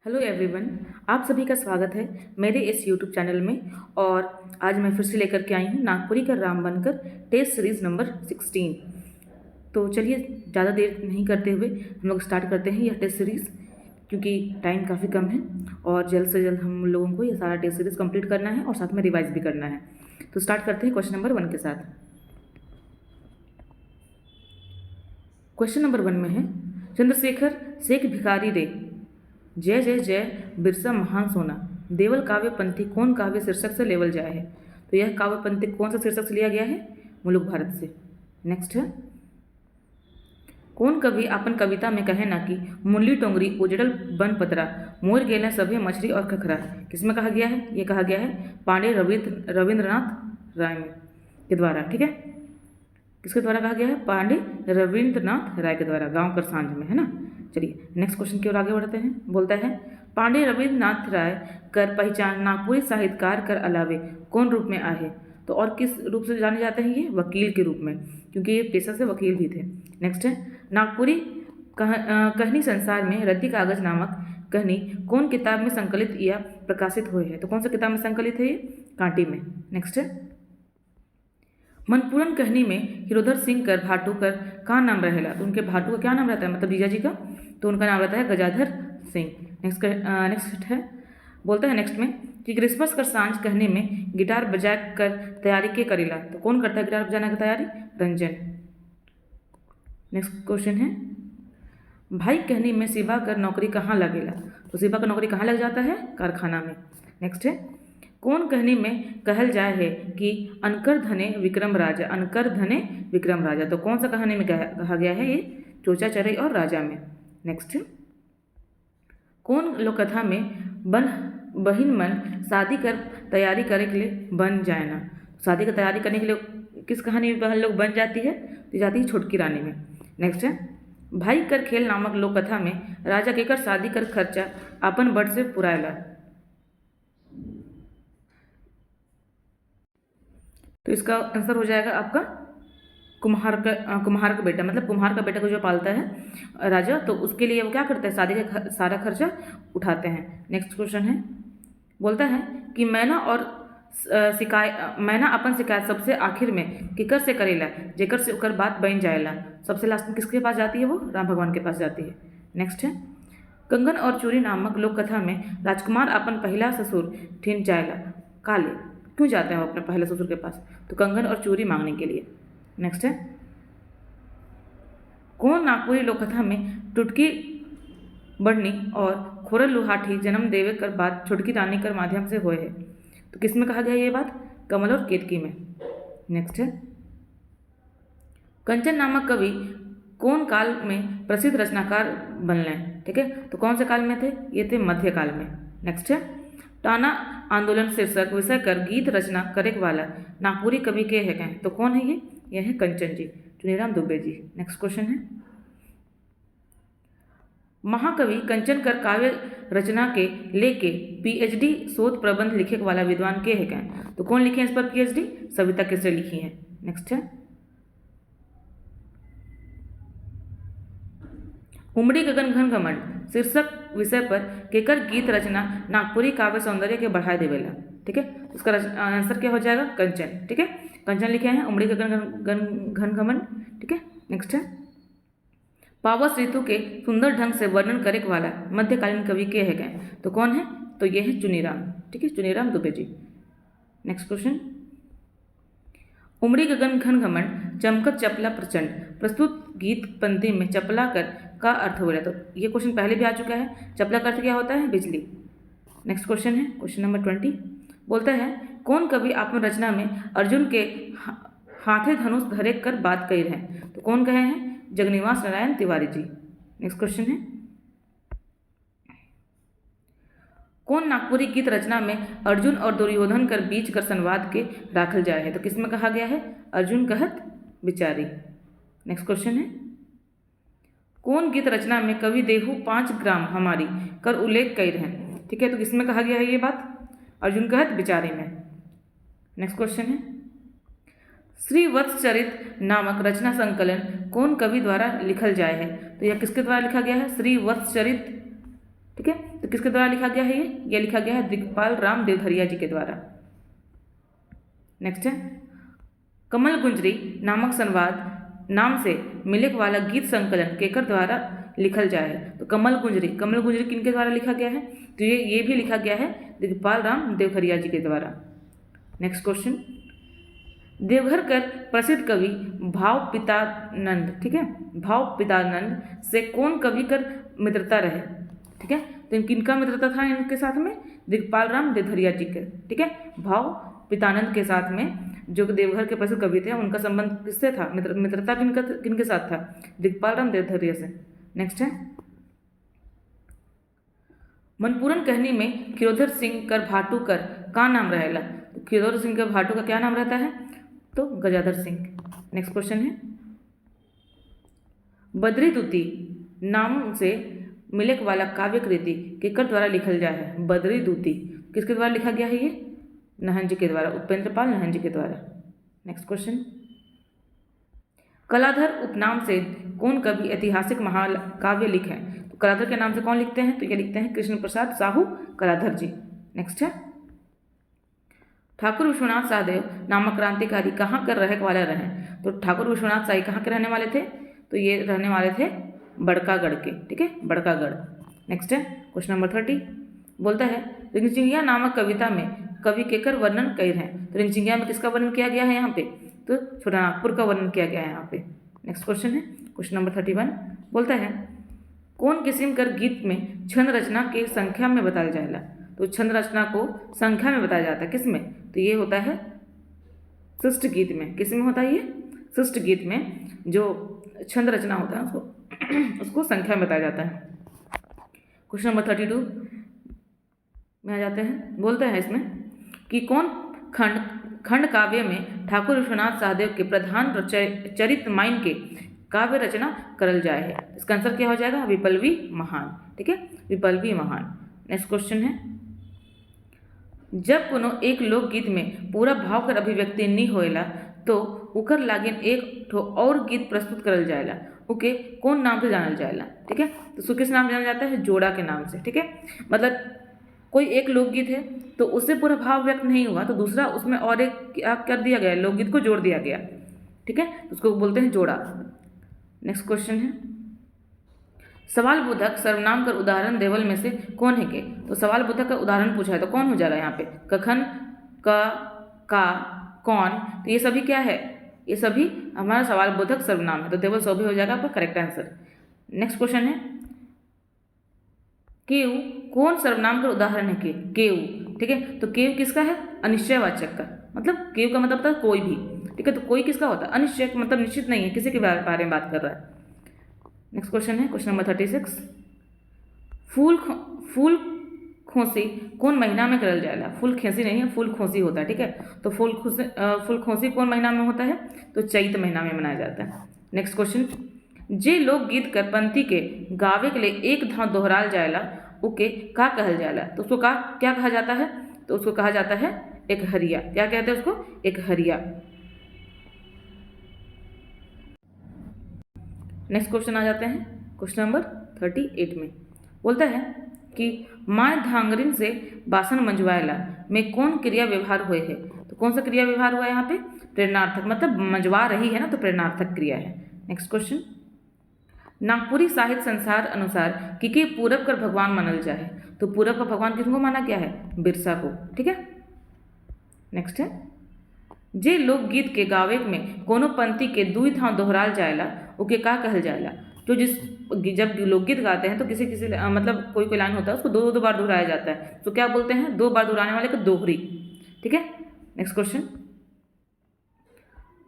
Hello everyone, आप सभी का स्वागत है मेरे इस यूट्यूब चैनल में। और आज मैं फिर से लेकर के आई हूँ नागपुरी का राम बनकर टेस्ट सीरीज़ नंबर 16। तो चलिए ज़्यादा देर नहीं करते हुए हम लोग स्टार्ट करते हैं यह टेस्ट सीरीज़, क्योंकि टाइम काफ़ी कम है और जल्द से जल्द हम लोगों को यह सारा टेस्ट सीरीज़ कंप्लीट करना है और साथ में रिवाइज भी करना है। तो स्टार्ट करते हैं क्वेश्चन नंबर 1 के साथ। क्वेश्चन नंबर 1 में है, चंद्रशेखर शेख भिखारी रे जय जय जय बिरसा महान सोना देवल काव्य पंथी कौन काव्य शीर्षक से लेवल जाए है। तो यह काव्य पंथी कौन सा शीर्षक से लिया गया है? मुलुक भारत से। नेक्स्ट है, कौन कवि अपन कविता में कहे ना कि मुरली टोंगरी उजड़ल बन पतरा मोर गेला सभे मछली और खखरा। किसमें कहा गया है? ये कहा गया है पांडे रविंद्रनाथ राय के द्वारा। ठीक है, किसके द्वारा कहा गया है? पांडे रविंद्रनाथ राय के द्वारा, गांव कर सांझ में, है ना। चलिए नेक्स्ट क्वेश्चन की ओर आगे बढ़ते हैं। बोलता है, पांडे रविंद्रनाथ राय कर पहचान नागपुरी साहित्यकार कर अलावे कौन रूप में आए? तो और किस रूप से जाने जाते हैं? ये वकील के रूप में, क्योंकि ये पेशा से वकील भी थे। नेक्स्ट है, नागपुरी कहानी संसार में रद्दी कागज नामक कहानी कौन किताब में संकलित या प्रकाशित हुए है? तो कौन सा किताब में संकलित है? ये कांटी में। नेक्स्ट है, मनपूरन कहनी में हिरोधर सिंह कर भाटुकर का नाम रहेला। तो उनके भाटू का क्या नाम रहता है, मतलब जीजा जी का? तो उनका नाम रहता है गजाधर सिंह। नेक्स्ट है, बोलता है नेक्स्ट में कि क्रिसमस कर सांझ कहने में गिटार बजा कर तैयारी के करेला। तो कौन करता है गिटार बजाने की तैयारी? रंजन। नेक्स्ट क्वेश्चन है, भाई कहनी में शिवा कर नौकरी कहाँ लगेला? तो शिवा का नौकरी कहाँ लग जाता है? कारखाना में। नेक्स्ट है, कौन कहनी में कहल जाए है कि अनकर धने विक्रम राजा, अनकर धने विक्रम राजा। तो कौन सा कहानी में कहा गया है? ये चोचा चरई और राजा में। नेक्स्ट, कौन लोककथा में बन बहिन मन शादी कर तैयारी करे के लिए बन जाए ना? शादी की तैयारी करने के लिए किस कहानी में बहन लोग बन जाती है? तो जाती है छोटकी रानी में। नेक्स्ट है, भाई कर खेल नामक लोककथा में राजा केकर शादी कर खर्चा अपन बट से पुरायला। तो इसका आंसर हो जाएगा आपका कुम्हार का बेटा, मतलब कुम्हार का बेटा को जो पालता है राजा, तो उसके लिए वो क्या करते हैं? शादी का सारा खर्चा उठाते हैं। नेक्स्ट क्वेश्चन है, बोलता है कि मैना अपन शिकायत सबसे आखिर में किकर से करेला जेकर से ओकर बात बन जाएला। सबसे लास्ट में किसके पास जाती है? वो राम भगवान के पास जाती है। नेक्स्ट है, कंगन और चूड़ी नामक लोक कथा में राजकुमार अपन पहला ससुर ठिन जाएला काले क्यों जाते हैं वो अपने पहले ससुर के पास? तो कंगन और चूड़ी मांगने के लिए। नेक्स्ट है, कौन नागपुरी लोककथा में टुटकी बढ़नी और खोरल लुहाठी जन्म देवे कर बाद छोटकी रानी कर माध्यम से हुए है? तो किस में कहा गया ये बात? कमल और केतकी में। नेक्स्ट है, कंचन नामक कवि कौन काल में प्रसिद्ध रचनाकार बनले? ठीक है, तो कौन से काल में थे? ये थे मध्यकाल में। नेक्स्ट है, टाना आंदोलन शीर्षक विषय कर गीत रचना करे वाला नागपुरी कवि के हैं? तो कौन है ये? यह है कंचन जी, चुनीराम दुबे जी। नेक्स्ट क्वेश्चन है, महाकवि कंचन कर काव्य रचना के लेके पीएचडी शोध प्रबंध लिखे वाला विद्वान के है क्या? तो कौन लिखे हैं इस पर पीएचडी? सविता केसरी लिखी है। नेक्स्ट है, उमड़ी गगन घन घमंड शीर्षक विषय पर केकर गीत रचना नागपुरी काव्य सौंदर्य के बढ़ाए देवेला। ठीक है, इसका आंसर क्या हो जाएगा? कंचन। ठीक है, कंचन लिखे हैं उमड़ी गगन घन घमंड। ठीक है, नेक्स्ट है, पावस ऋतु के सुंदर ढंग से वर्णन करे वाला मध्यकालीन कवि के है गए? तो कौन है? तो ये है चुनीराम। ठीक है, चुनीराम दुबे जी। नेक्स्ट क्वेश्चन, उमड़ी गगन घन घमंड चमकत चपला प्रचंड प्रस्तुत गीत पंक्ति में चपला कर का अर्थ हो रहा है? तो ये क्वेश्चन पहले भी आ चुका है। चपला का अर्थ क्या होता है? बिजली। नेक्स्ट क्वेश्चन है क्वेश्चन नंबर 20, बोलता है कौन कवि आपन रचना में अर्जुन के हाथे धनुष धरे कर बात कही है? तो कौन कहे हैं? जगन्निवास नारायण तिवारी जी। नेक्स्ट क्वेश्चन है, कौन नागपुरी गीत रचना में अर्जुन और दुर्योधन कर बीच कर संवाद के दाखिल जाए है? तो किसमें कहा गया है? अर्जुन कहत बिचारी। नेक्स्ट क्वेश्चन है, कौन गीत रचना में कवि देहु 5 ग्राम हमारी कर उल्लेख कर हैं? ठीक है, तो किसमें कहा गया है ये बात? अर्जुन कहत बिचारी में। नेक्स्ट क्वेश्चन है, श्री वत्सचरित नामक रचना संकलन कौन कवि द्वारा लिखल जाए है? तो यह किसके द्वारा लिखा गया है? श्री वत्सचरित ठीक है। तो किसके द्वारा लिखा गया है ये लिखा गया है दिगपाल राम देवधरिया जी के द्वारा। नेक्स्ट है कमल गुंजरी नामक संवाद नाम से मिलक वाला गीत संकलन केकर द्वारा लिखल जाए है। तो कमल गुंजरी किनके द्वारा लिखा गया है, तो ये भी लिखा गया है दिगपाल राम देवधरिया जी के द्वारा। नेक्स्ट क्वेश्चन, देवघर कर प्रसिद्ध कवि भाव पितानंद, ठीक है, भाव पितानंद से कौन कवि कर मित्रता रहे, ठीक है। तो किनका मित्रता था इनके साथ में, दिगपाल राम देवधरिया जी के, ठीक है। भाव पितानंद के साथ में जो देवघर के प्रसिद्ध कवि थे उनका संबंध किससे था, मित्रता किनके साथ था, दिगपाल राम देवधरिया से। नेक्स्ट है मनपूरन कहनी में खिरोधर सिंह कर भाटू कर का नाम रहेला। तो खिरोधर सिंह कर भाटू का क्या नाम रहता है, तो गजाधर सिंह। नेक्स्ट क्वेश्चन है बद्री दूती नाम से मिलक वाला काव्य कृति केकर द्वारा लिखल जाए है। बद्री दूती किसके द्वारा लिखा गया है, ये नहन जी के द्वारा, उपेंद्र पाल नहन जी के द्वारा। नेक्स्ट क्वेश्चन, कलाधर उपनाम से कौन कवि ऐतिहासिक महाकाव्य लिखे। तो कलाधर के नाम से कौन लिखते हैं, तो ये लिखते हैं कृष्ण प्रसाद साहू कलाधर जी। नेक्स्ट है ठाकुर विश्वनाथ सहदेव नामक क्रांतिकारी कहाँ कर रहे वाले रहे। तो ठाकुर विश्वनाथ शाही कहाँ के रहने वाले थे, तो ये रहने वाले थे बड़कागढ़ के, ठीक है, बड़कागढ़। नेक्स्ट है क्वेश्चन नंबर 30 बोलता है रिंगचिंगिया नामक कविता में कवि केकर वर्णन कर हैं। तो रिंगचिंगिया में किसका वर्णन किया गया है यहाँ पे, तो छोटानागपुर का वर्णन किया गया है यहाँ पे। नेक्स्ट क्वेश्चन है क्वेश्चन नंबर 31 बोलता है कौन किस्म कर गीत में छंद रचना के संख्या में बताया जाएगा। तो छंद रचना को संख्या में बताया जाता है किस में, तो ये होता है शिष्ट गीत में। किस में होता है ये, शिष्ट गीत में जो छंद रचना होता है उसको संख्या में बताया जाता है। क्वेश्चन नंबर 32 में आ जाते हैं, बोलता है इसमें कि कौन खंड काव्य में ठाकुर विश्वनाथ सहदेव के प्रधान चरित्र माइन के काव्य रचना करल जाए है। इसका आंसर क्या हो जाएगा, विप्लवी महान, ठीक है, विप्लवी महान। नेक्स्ट क्वेश्चन है जब कोनो एक लोकगीत में पूरा भाव कर अभिव्यक्ति नहीं होएला तो उकर लागिन एक ठो और गीत प्रस्तुत करल जाएला, ओके कौन नाम से जानल जाएला, ठीक है। तो उसको किस नाम से जाना जाता है, जोड़ा के नाम से, ठीक है। मतलब कोई एक लोकगीत है तो उससे पूरा भाव व्यक्त नहीं हुआ तो दूसरा उसमें और एक क्या कर दिया गया, लोकगीत को जोड़ दिया गया, ठीक है, तो उसको बोलते हैं जोड़ा। नेक्स्ट क्वेश्चन है सवाल बोधक सर्वनाम कर उदाहरण देवल में से कौन है के। तो सवाल बोधक का उदाहरण पूछा है तो कौन हो जाएगा यहाँ पे, कखन, का, कौन, तो ये सभी क्या है, ये सभी हमारा सवाल बोधक सर्वनाम है, तो देवल सौ भी हो जाएगा आपका करेक्ट आंसर। नेक्स्ट क्वेश्चन है केव कौन सर्वनाम का उदाहरण है के, केव, ठीक है। तो केव किसका है, अनिश्चयवाचक का, मतलब केव का मतलब होता है कोई भी, ठीक है। तो कोई किसका होता है, अनिश्चय, मतलब निश्चित नहीं है, किसी के बारे में बात कर रहा है। नेक्स्ट क्वेश्चन है क्वेश्चन नंबर 36 फूल खोसी कौन महीना में करल जाएगा। फूल खेसी नहीं है, फूल खोसी होता है, ठीक है। तो फूल खोसी कौन महीना में होता है, तो चैत महीना में मनाया जाता है। नेक्स्ट क्वेश्चन जे लोकगीत कर पंथी के गावे के लिए एक धाव दोहराल जाएला ओके का कहल जाएला। तो उसको क्या कहा जाता है, तो उसको कहा जाता है एक हरिया। क्या कहते हैं उसको, एक हरिया। नेक्स्ट क्वेश्चन आ जाते हैं क्वेश्चन नंबर 38 में, बोलता है कि माय धांगरिन से बासन मंजवाएला में कौन क्रिया व्यवहार हुए है। तो कौन सा क्रिया व्यवहार हुआ है यहाँ पे, प्रेरणार्थक, मतलब मंजवा रही है ना, तो प्रेरणार्थक क्रिया है। नेक्स्ट क्वेश्चन नागपुरी साहित्य संसार अनुसार कि पूरब कर भगवान मानल जाए। तो पूरब का भगवान किसको माना गया है, बिरसा को, ठीक है। नेक्स्ट है जे लोकगीत के गावे में कोनो पंक्ति के दुई थाव दोहराल जाएला ओके का कहल जाएला। तो जब लोकगीत गाते हैं तो किसी मतलब कोई लाइन होता है उसको दो बार दोहराया जाता है, तो क्या बोलते हैं, दो बार दोहराने वाले को दोहरी, ठीक है। नेक्स्ट क्वेश्चन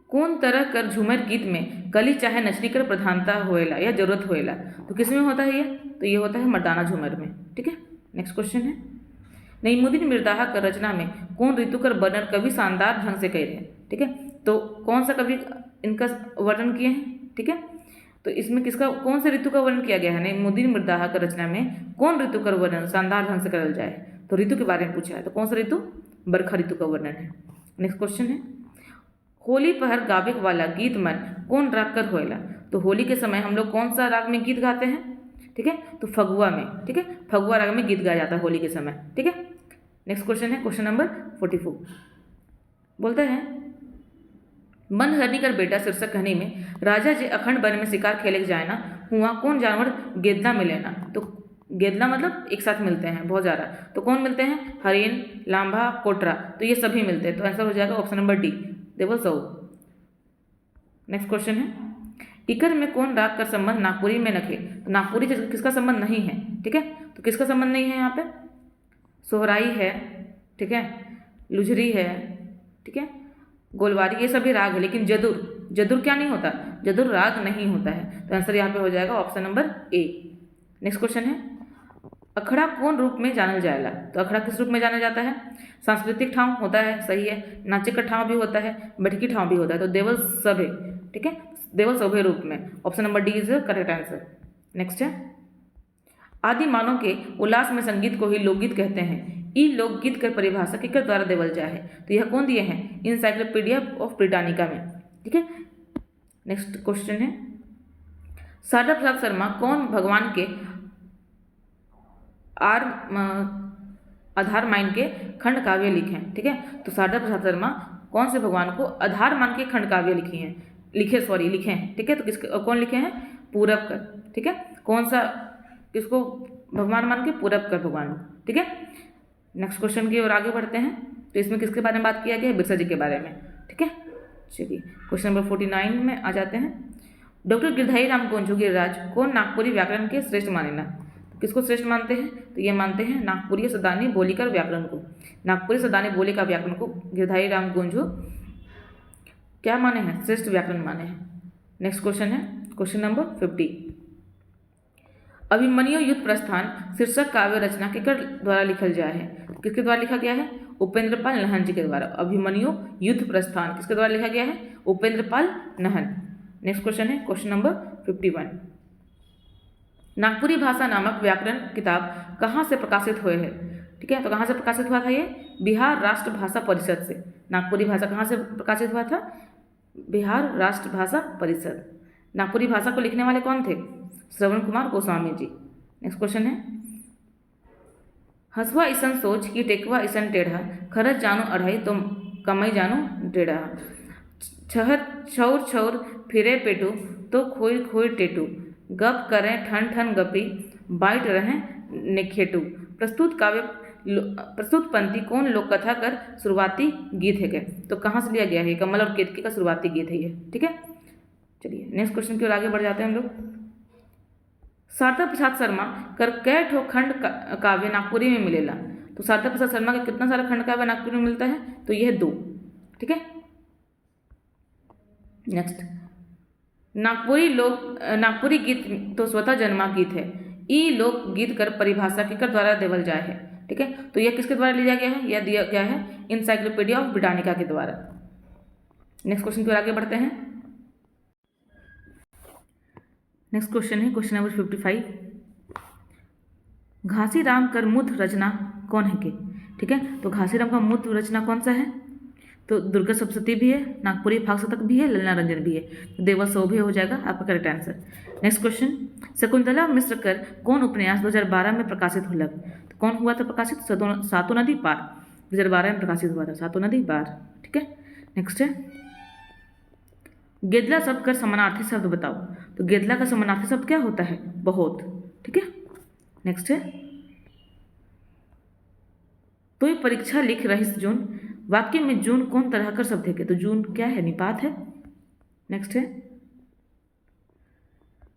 कौन तरह कर झूमर गीत में कली चाहे नचनी कर प्रधानता होएला या जरूरत होएला। तो किस में होता है ये, तो ये होता है मर्दाना झूमर में, ठीक है। नेक्स्ट क्वेश्चन है नईमुद्दीन मिर्दाहा कर रचना में कौन ऋतु कर वर्णन कवि शानदार ढंग से करे हैं, ठीक है। तो कौन सा कवि इनका वर्णन किए हैं, ठीक है। तो इसमें किसका, कौन से ऋतु का वर्णन किया गया है, नईमुद्दीन मिर्दाहा कर रचना में कौन ऋतु का वर्णन शानदार ढंग से करल जाए। तो ऋतु के बारे में पूछा है, तो कौन सा ऋतु, बरखा ऋतु का वर्णन है। नेक्स्ट क्वेश्चन है होली पहर गावे वाला गीत मन कौन राग कर होएला। तो होली के समय हम लोग कौन सा राग में गीत गाते हैं, ठीक है, तो फगुआ में, ठीक है, फगुआ राग में गीत गाया जाता है होली के समय, ठीक है। नेक्स्ट क्वेश्चन है क्वेश्चन नंबर 44। बोलता है मन हरनी कर बेटा शीर्षक कहनी में राजा जे अखंड वन में शिकार खेले जाए ना हुआ कौन जानवर गेदला मिले ना। तो गेदला मतलब एक साथ मिलते हैं बहुत ज़्यादा, तो कौन मिलते हैं, हरिन, लांभा, कोटरा, तो ये सभी मिलते हैं, तो आंसर हो जाएगा ऑप्शन नंबर डी, देवल सऊ। नेक्स्ट क्वेश्चन है इकर में कौन राग का संबंध नागपुरी में नखे। तो नागपुरी किसका संबंध नहीं है, ठीक है, तो किसका संबंध नहीं है यहाँ पे, सोहराई है, ठीक है, लुझरी है, ठीक है, गोलवारी, ये सभी राग है, लेकिन जदुर, जदुर क्या नहीं होता, जदुर राग नहीं होता है, तो आंसर यहाँ पे हो जाएगा option number A. Next question है अखड़ा कौन रूप में जानल जाएगा। तो अखड़ा किस रूप में जाना जाता है, सांस्कृतिक ठाव होता है, सही है, नाचे का ठाव भी होता है, बैठकी ठाव भी होता है, तो देवल सभे, ठीक है, देवल सभे रूप में, option number D is correct answer. Next है आदि मानव के उल्लास में संगीत को ही लोकगीत कहते हैं। ई लोकगीत कर परिभाषा किसके द्वारा देवल जाए है। तो यह कौन दिए हैं, इंसाइक्लोपीडिया ऑफ ब्रिटानिका में, ठीक है। नेक्स्ट क्वेश्चन है शारदा प्रसाद शर्मा कौन भगवान के आधार मान के खंड काव्य लिखे, ठीक है, तो शारदा प्रसाद शर्मा कौन से भगवान को आधार मान के खंड काव्य लिखे हैं, ठीक है, तो किसके कौन लिखे हैं, पूरब कर, ठीक है, कौन सा किसको भगवान मान के, पूरब कर भगवान को, ठीक है। नेक्स्ट क्वेश्चन की ओर आगे बढ़ते हैं, तो इसमें किसके बारे में बात किया गया है, बिरसा जी के बारे में, ठीक है। चलिए क्वेश्चन नंबर 49 में आ जाते हैं। डॉक्टर गिरधारी राम गोंझू गिरिराज कौन नागपुरी व्याकरण के श्रेष्ठ मानेना। तो किसको श्रेष्ठ मानते हैं, तो ये मानते हैं नागपुरी सदानी बोली का व्याकरण को, नागपुरी सदानी बोली का व्याकरण को गिरधारी राम गोंझू क्या माने हैं, श्रेष्ठ व्याकरण माने हैं। नेक्स्ट क्वेश्चन है क्वेश्चन नंबर 50। अभिमन्यु युद्ध प्रस्थान शीर्षक काव्य रचना किसके द्वारा लिखल गया है। किसके द्वारा लिखा गया है, उपेंद्र पाल नहन जी के द्वारा। अभिमन्यु युद्ध प्रस्थान किसके द्वारा लिखा गया है, उपेंद्र पाल नहन। नेक्स्ट क्वेश्चन है क्वेश्चन नंबर 51। नागपुरी भाषा नामक व्याकरण किताब कहाँ से प्रकाशित हुए हैं, ठीक है, तो कहाँ से प्रकाशित हुआ था ये, बिहार राष्ट्र भाषा परिषद से। नागपुरी भाषा कहाँ से प्रकाशित हुआ था, बिहार राष्ट्र भाषा परिषद। नागपुरी भाषा को लिखने वाले कौन थे, श्रवण कुमार गोस्वामी जी। नेक्स्ट क्वेश्चन है हसवा ईसन सोच कि टेकवा ईसन टेढ़ा, खरच जानो अढ़ाई तो कमई जानो टेढ़ा। छहर छौर छौर फिरे पेटू तो खोई खोई टेटू, गप करें ठन ठन गपी बाइट रहें निखेटू। प्रस्तुत पंक्ति कौन लोक कथा कर शुरुआती गीत है क्या। तो कहाँ से लिया गया है, कमल और केतकी का शुरुआती गीत है ये, ठीक है। चलिए नेक्स्ट क्वेश्चन की ओर आगे बढ़ जाते हैं हम लोग। शारदा प्रसाद शर्मा कर कै ठो खंड काव्य नागपुरी में मिलेला। तो शारदा प्रसाद शर्मा का कितना सारा खंड काव्य नागपुरी में मिलता है, तो यह 2, ठीक है। नेक्स्ट नागपुरी गीत तो स्वतः जन्मा गीत है। ई लोक गीत कर परिभाषा किसके द्वारा देवल जाए है, ठीक है, तो यह किसके द्वारा लिया गया है, यह दिया गया है इंसाइक्लोपीडिया ऑफ ब्रिटानिका के द्वारा। नेक्स्ट क्वेश्चन की ओर आगे बढ़ते हैं। नेक्स्ट क्वेश्चन है क्वेश्चन नंबर 55। घासीराम कर मूत्र रचना कौन है के, ठीक है, तो घासीराम का मूत्र रचना कौन सा है, तो दुर्गा सप्तशती भी है, नागपुरी फाग शतक भी है, ललना रंजन भी है, तो देवल सौ भी हो जाएगा आपका correct answer. Next question Shakuntala Mishra कर कौन उपन्यास 2012 में प्रकाशित हुआ। तो कौन हुआ था प्रकाशित, सातों नदी पार 2012 में प्रकाशित हुआ था, सातों नदी पार, ठीक है। नेक्स्ट है गेदला शब्द का समानार्थी शब्द बताओ। तो गेदला का समानार्थी शब्द क्या होता है, बहुत, ठीक है। नेक्स्ट है तो ये परीक्षा लिख रही जून, वाक्य में जून कौन तरह का शब्द है, तो जून क्या है, निपात है। नेक्स्ट है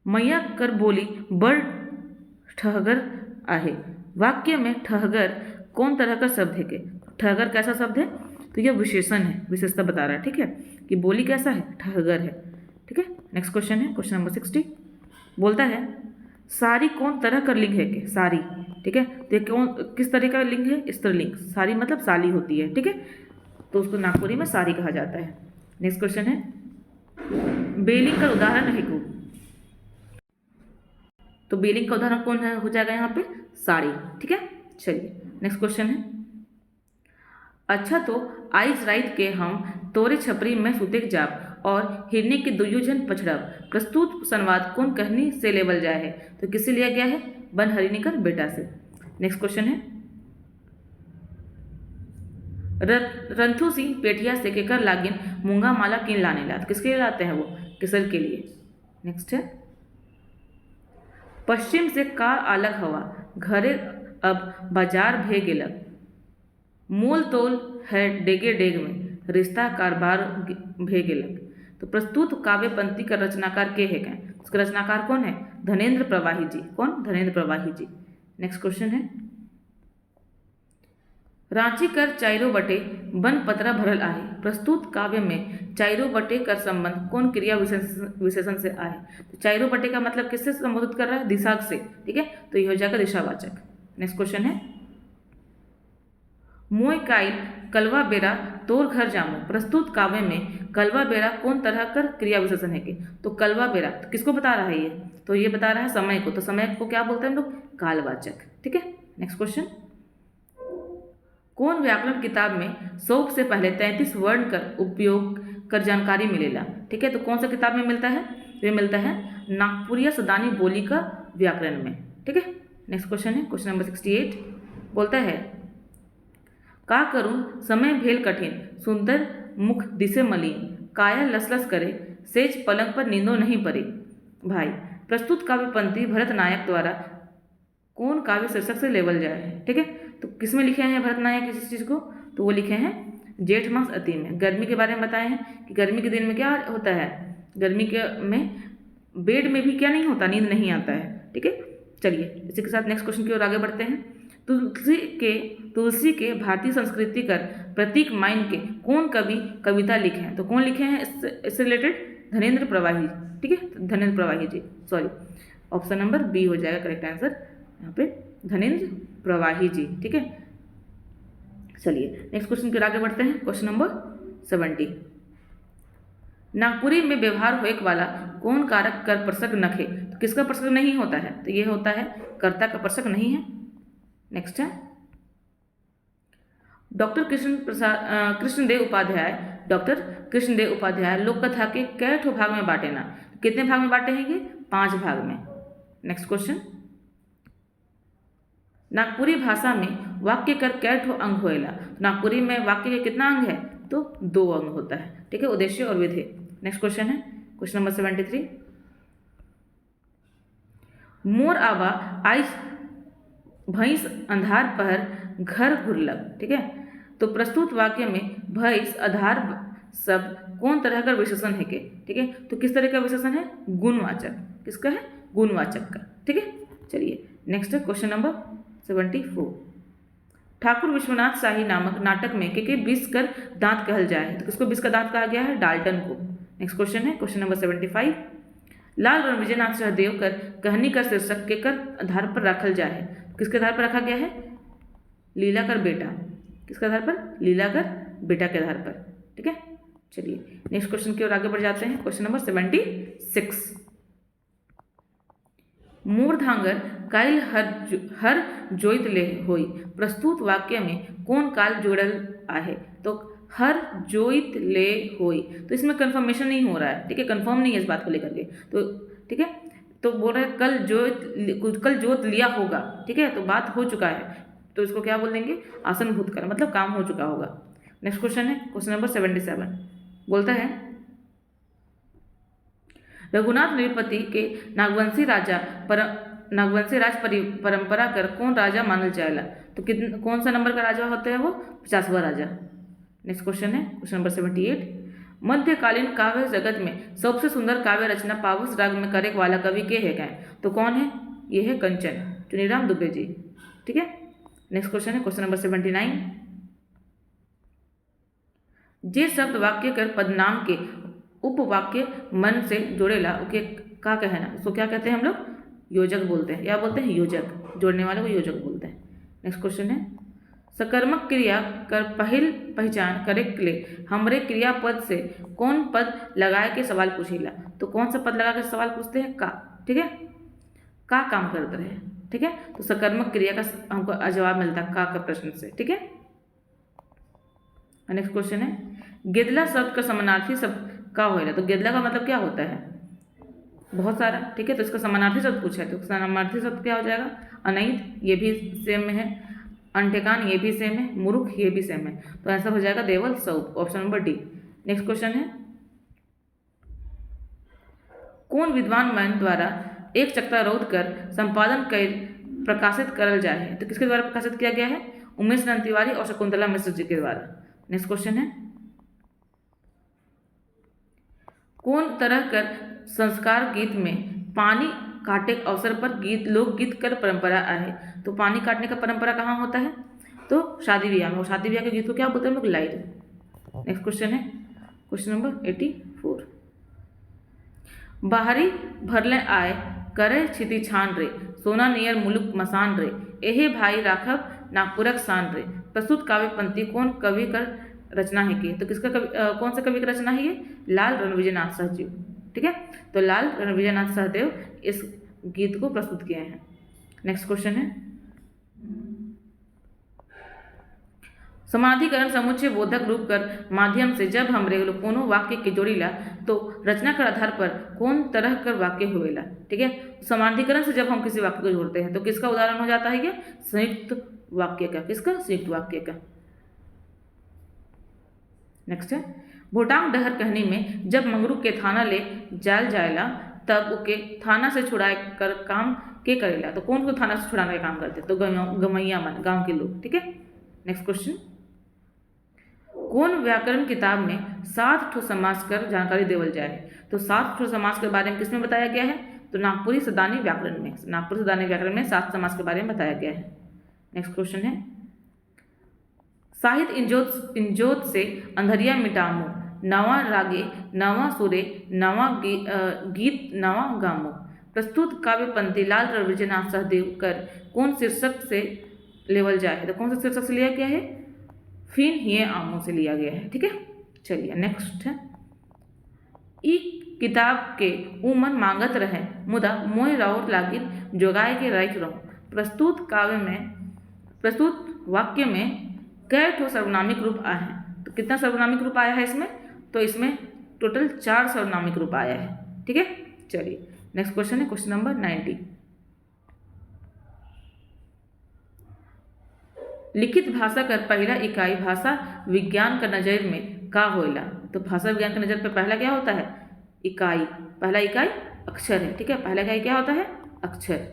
मैया कर बोली बड़ ठहगर आहे, वाक्य में ठहगर कौन तरह का शब्द है के, ठहगर कैसा शब्द है, तो यह विशेषण है, विशेषता बता रहा है, ठीक है, कि बोली कैसा है, ठहगर है, ठीक है। नेक्स्ट क्वेश्चन है क्वेश्चन नंबर 60। बोलता है सारी कौन तरह का लिंग है के, सारी, ठीक है, तो ये कौन किस तरह का लिंग है, स्त्रीलिंग। सारी मतलब साली होती है, ठीक है, तो उसको नागपुरी में सारी कहा जाता है। नेक्स्ट क्वेश्चन है बेलिंग का उदाहरण है को, तो बेलिंग का उदाहरण कौन है, हो जाएगा यहाँ पे साड़ी, ठीक है। चलिए नेक्स्ट क्वेश्चन है अच्छा तो आइज राइत के हम तोरे छपरी में सुते जाब और हिरनी की दुयोजन पछड़ब प्रस्तुत संवाद कौन कहनी से लेवल जाए है? तो किससे लिया गया है? बन हरिणीकर बेटा से। नेक्स्ट क्वेश्चन है रंथु सिंह पेठिया से केकर लागिन मूंगा माला किन लाने ला? तो किसके लिए लाते हैं वो? किसर के लिए। नेक्स्ट है पश्चिम से का आलक हवा घरे अब बाजार भे गेलक मोल तोल है डेगे डेग में रिश्ता कारबार भे गेलक। तो प्रस्तुत काव्य पंक्ति का रचनाकार के है? क्या उसका रचनाकार कौन है? धनेन्द्र प्रवाही जी। कौन? धनेन्द्र प्रवाही जी। नेक्स्ट क्वेश्चन है रांची कर चाइरो बटे बन पतरा भरल आहे प्रस्तुत काव्य में चाइरो बटे कर संबंध कौन क्रिया विशेषण से आए? तो चाइरो बटे का मतलब किससे संबोधित कर रहा है? दिशाग से। ठीक है, तो यह हो जाएगा दिशावाचक। नेक्स्ट क्वेश्चन है मोय काइल कलवा बेरा तोर घर जामो प्रस्तुत काव्य में कलवा बेरा कौन तरह कर क्रिया विशेषण है? के तो कलवा बेरा तो किसको बता रहा है ये? तो ये बता रहा है समय को। तो समय को क्या बोलते हैं हम लोग? कालवाचक। ठीक है, नेक्स्ट क्वेश्चन कौन व्याकरण किताब में सौंप से पहले 33 वर्ण कर उपयोग कर जानकारी मिलेला? ठीक है, तो कौन सा किताब में मिलता है? ये मिलता है नागपुरिया सदानी बोली का व्याकरण में। ठीक है, नेक्स्ट क्वेश्चन है क्वेश्चन नंबर 68 बोलता है का करूं समय भेल कठिन सुंदर मुख दिसे मलिन काया लसलस करे सेज पलंग पर नींदो नहीं पड़े। भाई प्रस्तुत काव्य पंक्ति भरत नायक द्वारा कौन काव्य शीर्षक से लेवल जाए है? ठीक है, तो किसमें लिखे हैं भरत नायक इस चीज़ को? तो वो लिखे हैं जेठ मास अति में। गर्मी के बारे में बताए हैं कि गर्मी के दिन में क्या होता है? गर्मी के में बेड में भी क्या नहीं होता? नींद नहीं आता है। ठीक है, चलिए इसी के साथ नेक्स्ट क्वेश्चन की ओर आगे बढ़ते हैं। तुलसी के भारतीय संस्कृति कर प्रतीक माइन के कौन कवि कविता लिखे हैं? तो कौन लिखे हैं इससे रिलेटेड? धनेन्द्र प्रवाही। ठीक है, धनेन्द्र प्रवाही जी। सॉरी, ऑप्शन नंबर बी हो जाएगा करेक्ट आंसर यहाँ पे, धनेन्द्र प्रवाही जी। ठीक है, चलिए नेक्स्ट क्वेश्चन की ओर आगे बढ़ते हैं। क्वेश्चन नंबर 70 नागपुरी में व्यवहार होए वाला कौन कारक कर प्रसंग नखे? तो किसका प्रसंग नहीं होता है? तो ये होता है कर्ता का प्रसंग नहीं है। नेक्स्ट है डॉक्टर कृष्णदेव उपाध्याय लोक कथा के कै ठो भाग में बांटे ना? कितने भाग में बांटे हैं ये? 5 भाग में। नेक्स्ट क्वेश्चन नागपुरी भाषा में वाक्य कर कै ठो अंग होएला? नागपुरी में वाक्य के कितना अंग है? तो 2 अंग होता है। ठीक है, उद्देश्य और विधेय। नेक्स्ट क्वेश्चन है क्वेश्चन नंबर 73 मोर आवा आई भैंस अंधार पहर घर घुरलक। ठीक है, तो प्रस्तुत वाक्य में भैंस आधार शब्द कौन तरह का विशेषण है के? ठीक है, तो किस तरह का विशेषण है? गुणवाचक। किसका है? गुणवाचक का। ठीक है, चलिए नेक्स्ट है क्वेश्चन नंबर 74 ठाकुर विश्वनाथ शाही नामक नाटक में के विष कर दांत कहल जाए? तो किसको विष का दांत कहा गया है? डाल्टन को। नेक्स्ट क्वेश्चन है क्वेश्चन नंबर 75 लाल रणविजयनाथ सहदेव कर कहानी का शीर्षक के कर आधार पर रखल जाए? किसके आधार पर रखा गया है? लीला कर बेटा। किसके आधार पर? लीला कर बेटा के आधार पर। ठीक है, चलिए नेक्स्ट क्वेश्चन की ओर आगे बढ़ जाते हैं। क्वेश्चन नंबर 76 मूर्धांगर काइल हर जोइत ले होई प्रस्तुत वाक्य में कौन काल जोड़ल आहे? तो हर जोइत ले होई, तो इसमें कंफर्मेशन नहीं हो रहा है। ठीक है, कंफर्म नहीं है इस बात को लेकर के। तो ठीक है, तो बोल रहे हैं कल जोत लिया होगा। ठीक है, तो बात हो चुका है, तो इसको क्या बोल देंगे? आसन भूतकाल, मतलब काम हो चुका होगा। नेक्स्ट क्वेश्चन है क्वेश्चन नंबर 77 बोलता है रघुनाथ नृपति के नागवंशी राज परंपरा कर कौन राजा मानल जाएला? तो कौन सा नंबर का राजा होता है वो? 50वां राजा। नेक्स्ट क्वेश्चन है क्वेश्चन नंबर 78 मध्यकालीन काव्य जगत में सबसे सुंदर काव्य रचना पावस राग में करे वाला कवि के है? क्या तो कौन है? ये है कंचन चुनीराम दुबे जी। ठीक है, नेक्स्ट क्वेश्चन है क्वेश्चन नंबर 79 जे शब्द वाक्य कर पदनाम के उपवाक्य मन से जोड़ेला उके का कहना? उसको क्या कहते हैं हम लोग? योजक बोलते हैं। या बोलते हैं योजक, जोड़ने वाले को योजक बोलते हैं। नेक्स्ट क्वेश्चन है सकर्मक क्रिया कर पहिल पहचान करे के लिए हमरे क्रियापद से कौन पद लगाए के सवाल पूछेला? तो कौन सा पद लगा के सवाल पूछते हैं? का। ठीक है, का काम करते रहे। ठीक है, तो सकर्मक क्रिया का हमको जवाब मिलता है का प्रश्न से। ठीक है, नेक्स्ट क्वेश्चन है गिदला शब्द का समानार्थी का होएला। तो गेदला का मतलब क्या होता है? बहुत सारा। ठीक है, तो इसका समानार्थी शब्द पूछा है, तो समानार्थी शब्द क्या हो जाएगा? अनैत, ये भी सेम में है। अनठेकान, ये भी सेम है। मूर्ख, ये भी सेम है। तो आंसर हो जाएगा देवल सऊप, option number D. Next question है, कौन विद्वान मन द्वारा एक चक्ता रोध कर संपादन कर प्रकाशित करल जाए है? तो किसके द्वारा प्रकाशित किया गया है? उमेश नंद तिवारी और शकुंतला मिश्र जी के द्वारा। नेक्स्ट क्वेश्चन है, कौन तरह कर संस्कार गीत में पानी काटे के अवसर पर लोकगीत कर परंपरा है? तो पानी काटने का परंपरा कहाँ होता है? तो शादी ब्याह में। और शादी ब्याह के गीत को क्या बोलते हैं हम लोग? लाइट। नेक्स्ट क्वेश्चन है, क्वेश्चन नंबर 84, बाहरी भरले आय करे छिति छान रे, सोना नियर मुलुक मसान रे, एहे भाई राखब नागपुरक शान रे। प्रस्तुत काव्य पंक्ति कौन कवि कर रचना है की? तो किसका कवि, कौन सा कवि की रचना है ये? लाल रणविजयनाथ सहदेव। ठीक है, तो लाल रणविजयनाथ सहदेव इस गीत को प्रस्तुत किए हैं। नेक्स्ट क्वेश्चन है, समाधिकरण समुच्चय बोधक रूप कर माध्यम से जब हम रेगलो कोनो वाक्य के जोड़ीला तो रचना के आधार पर कौन तरह कर वाक्य होवेला। ठीक है, समाधिकरण से जब हम किसी वाक्य को जोड़ते हैं तो किसका उदाहरण हो जाता है? ये संयुक्त वाक्य का। किसका? संयुक्त वाक्य का। नेक्स्ट है, भोटांग डहर कहनी में जब मंगरू के थाना ले जाल जायला तब उके थाना से छुड़ाए कर काम के करेला। तो कौन को थाना से छुड़ाने का काम करते? तो गमैया मन, गांव के लोग। ठीक है, नेक्स्ट क्वेश्चन, कौन व्याकरण किताब में 7 ठो समास कर जानकारी देवल जाए? तो 7 ठो समास के बारे में किसमें बताया गया है? तो नागपुरी सदानी व्याकरण में। नागपुरी सदानी व्याकरण में 7 समास के बारे में बताया गया है। नेक्स्ट क्वेश्चन है, साहित्य इंजोत से अंधरिया मिटामो, नवा रागे नवा सुरे नवा गीत नवा गामो। प्रस्तुत काव्य पंक्ति लाल रणविजयनाथ सहदेव कर कौन शीर्षक से लेवल जाए है? तो कौन सा शीर्षक से लिया गया है? फिन हिये आमो से लिया गया है। ठीक है, चलिए नेक्स्ट है, ई किताब के उमन मांगत रहे मुदा मोय राउर लागिन जोगाए के राख रहूं। प्रस्तुत वाक्य में कई ठो सर्वनामिक रूप आए हैं? तो कितना सर्वनामिक रूप आया है इसमें? तो इसमें टोटल 4 सर्वनामिक रूप आया है। ठीक है, चलिए नेक्स्ट क्वेश्चन है, क्वेश्चन नंबर 90, लिखित भाषा का पहला इकाई भाषा विज्ञान का नजर में का होइला? तो भाषा विज्ञान के नजर पे पहला क्या होता है? इकाई। पहला इकाई अक्षर है। ठीक है, पहला इकाई क्या होता है? अक्षर।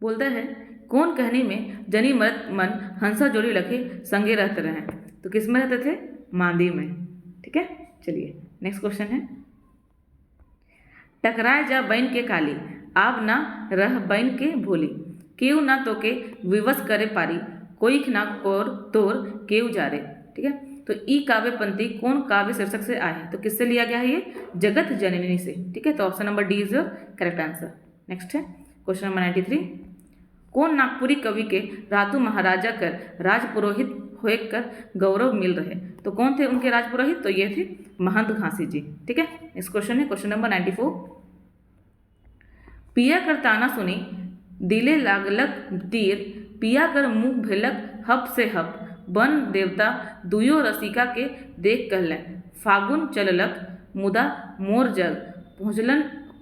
बोलता है, कौन कहनी में जनी मरत मन हंसा जोड़ी लखे संगे रहते रहे? तो किस में रहते थे? मांदी में। ठीक है, चलिए नेक्स्ट क्वेश्चन है, टकराए जा बैन के काली आब ना रह बैन के भोली, केऊ ना तो के विवश करे पारी, कोई ना कोर तोर केऊ जारे। ठीक है, तो ई काव्य पंक्ति कौन काव्य शीर्षक से आए हैं? तो किससे लिया गया है ये? जगत जननी से। ठीक है, तो option number D is your correct answer. Next है क्वेश्चन नंबर 93, कौन नागपुरी कवि के रातू महाराजा कर राजपुरोहित होकर गौरव मिल रहे? तो कौन थे उनके राजपुरोहित? तो ये थे महंत घासी जी। ठीक है, नेक्स्ट क्वेश्चन है क्वेश्चन नंबर 94, पिया कर ताना सुनी दिले लागलक तीर, पिया कर मुंह भेलक हप से हप, वन देवता दुयो रसिका के देख कहले, फागुन चललक मुदा मोर जल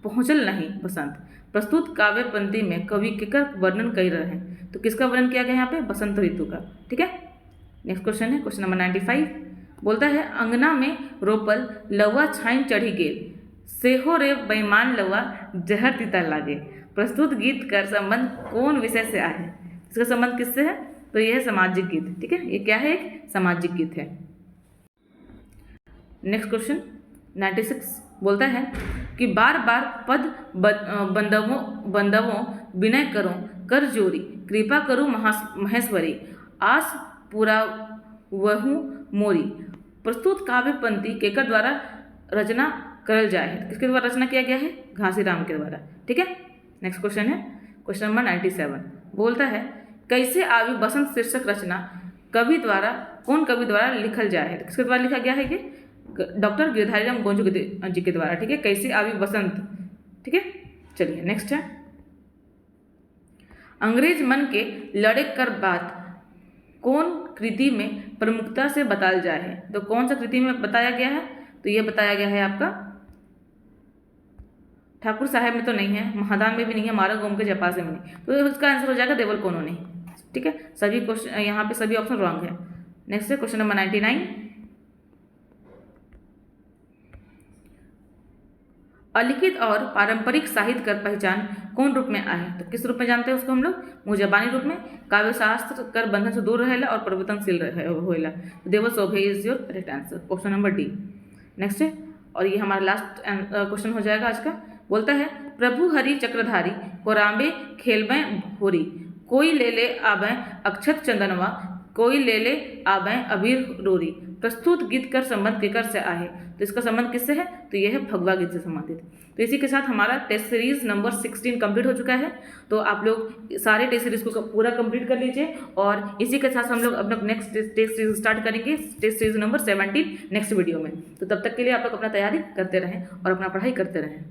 पहुँचल नहीं बसंत। प्रस्तुत काव्य पंक्ति में कवि केकर वर्णन कर रहे हैं? तो किसका वर्णन किया गया यहाँ पे? बसंत ऋतु का। ठीक है, नेक्स्ट क्वेश्चन है क्वेश्चन नंबर 95, बोलता है, अंगना में रोपल लवा छाइन चढ़ी गेल, सेहो रे बेईमान लवा जहर तीता लागे। प्रस्तुत गीत का संबंध कौन विषय से आए है? इसका संबंध किससे है? तो यह है सामाजिक गीत। ठीक है, ये क्या है? एक सामाजिक गीत है। नेक्स्ट क्वेश्चन 96 बोलता है कि बार बार पद बंदवों विनय करो कर जोरी, कृपा करो महेश्वरी, आस पूरा वहु मोरी। प्रस्तुत काव्य पंक्ति केकर द्वारा रचना करल जाए है? किसके द्वारा रचना किया गया है? घासीराम के द्वारा। ठीक है, नेक्स्ट क्वेश्चन है क्वेश्चन नंबर 97, बोलता है, कैसे आवी बसंत शीर्षक रचना कौन कवि द्वारा लिखल जाए है? किसके द्वारा लिखा गया है? ये डॉक्टर गिरधारीराम गोंजू जी के द्वारा। ठीक है, कैसे आवी बसंत। ठीक है, चलिए नेक्स्ट है, अंग्रेज मन के लड़े कर बात कौन कृति में प्रमुखता से बताल जाए है। तो कौन सा कृति में बताया गया है, तो ये बताया गया है आपका ठाकुर साहब में तो नहीं है, महादान में भी नहीं है, मारा गोम के जपा से में नहीं, तो इसका आंसर हो जाएगा देवल कोनो नहीं। ठीक है, सभी क्वेश्चन यहाँ पे सभी ऑप्शन रॉन्ग है। नेक्स्ट है क्वेश्चन नंबर 99। अलिखित और पारंपरिक साहित्य कर पहचान कौन रूप में आए। तो किस रूप में जानते हैं उसको हम लोग, मुजबानी रूप में, काव्य शास्त्र कर बंधन से दूर रहेला और परिवर्तनशील होएला। देवल शोभे is your correct answer, option number D. Next है, और ये हमारा लास्ट क्वेश्चन हो जाएगा आज का। बोलता है प्रभु हरि चक्रधारी कोराम्बे खेलबे होरी, कोई ले ले आबे अक्षत चंदनवा, कोई ले ले आबे अबीर रोरी, प्रस्तुत गीत कर संबंध केकर से आहे। तो इसका संबंध किससे है, तो यह है भगवा गीत से संबंधित। तो इसी के साथ हमारा टेस्ट सीरीज नंबर 16 कंप्लीट हो चुका है। तो आप लोग सारे टेस्ट सीरीज को पूरा कंप्लीट कर लीजिए, और इसी के साथ हम लोग अपना नेक्स्ट टेस्ट सीरीज स्टार्ट करेंगे, test series number 17 next video में। तो तब तक के लिए आप लोग अपना तैयारी करते रहें और अपना पढ़ाई करते रहें।